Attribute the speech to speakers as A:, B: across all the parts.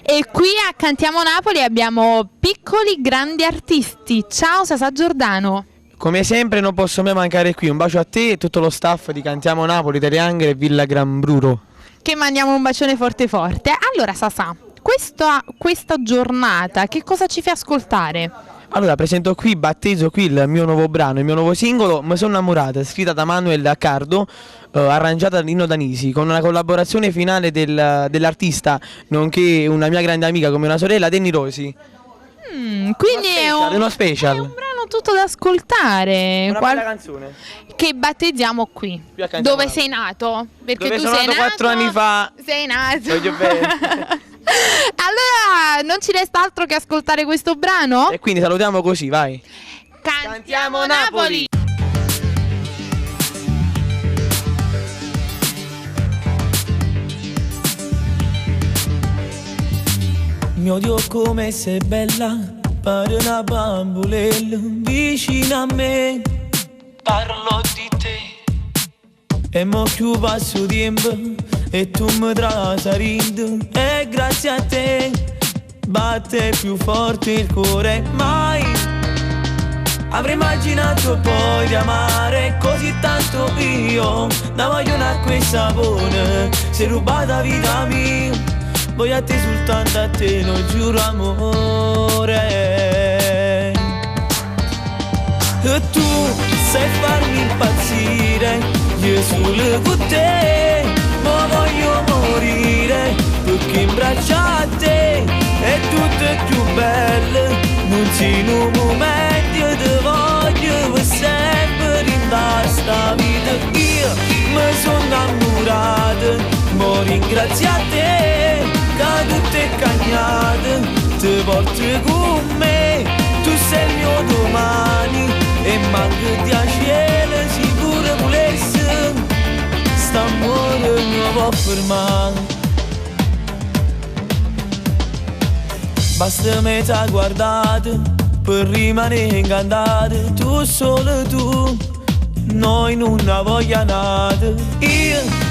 A: E qui a Cantiamo Napoli abbiamo piccoli grandi artisti. Ciao Sasà Giordano.
B: Come sempre non posso mai mancare qui, un bacio a te e tutto lo staff di Cantiamo Napoli, Teriangere e Villa Gran Bruro.
A: Che mandiamo un bacione forte forte. Allora Sasà, questa giornata che cosa ci fai ascoltare?
B: Allora presento qui, battezzo qui il mio nuovo brano, il mio nuovo singolo, Mi sono innamorata, scritta da Manuel Accardo, arrangiata da Nino Danisi, con una collaborazione finale dell'artista, nonché una mia grande amica come una sorella, Denny Rosi.
A: Quindi
B: uno special.
A: È un brano tutto da ascoltare.
B: Una bella canzone.
A: Che battezziamo qui. Dove sei nato? Perché
B: Dove
A: tu
B: sono
A: sei
B: nato 4 anni fa.
A: Sei nato.
B: Voglio bene.
A: Allora, non ci resta altro che ascoltare questo brano?
B: E quindi salutiamo così, vai.
A: Cantiamo Napoli!
C: Mio Dio come sei bella, pare una bambolella vicino a me. Parlo di te e mo più passo tempo e tu mi tratti rindo. E grazie a te batte più forte il cuore. Mai avrei immaginato poi di amare così tanto io. Da voglio a questa sapone, sei rubata vita mia. Voglio a te soltanto a te, lo giuro amore. E tu sai farmi impazzire, io solo con te, ma voglio morire, perché in braccia a te è tutto più bello, non c'è un momento io ti voglio per sempre in sta vita. Io mi sono innamorato, mo ringrazio a te, che tutte cagnate, ti porti con me, tu sei il mio domani, e manco di a cielo sicuro volesse, st'amore non può fermare. Basta me t'ha guardato, per rimanere incantato, tu solo tu, noi non la voglio nata. Io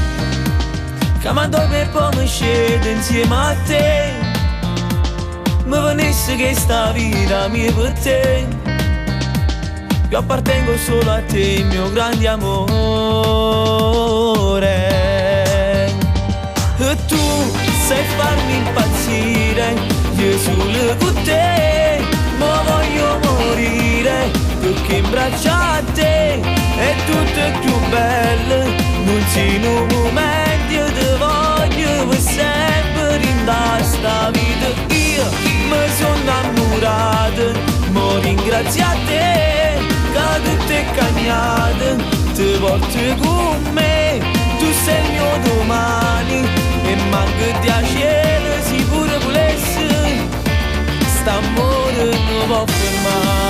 C: che mando per poi mi scedo insieme a te, mi venisse che sta vita mia per te. Io appartengo solo a te, mio grande amore. E tu sai farmi impazzire, io solo con te, ma voglio morire, perché in braccia a te è tutto più bello, non c'è un momento io ti voglio per sempre in sta vita. Io mi sono innamorato, mo ringrazio a te, che tutte cagnate, ti porti con me, tu sei il mio domani, e manco di a cielo sicuro volesse, st'amore non può fermare.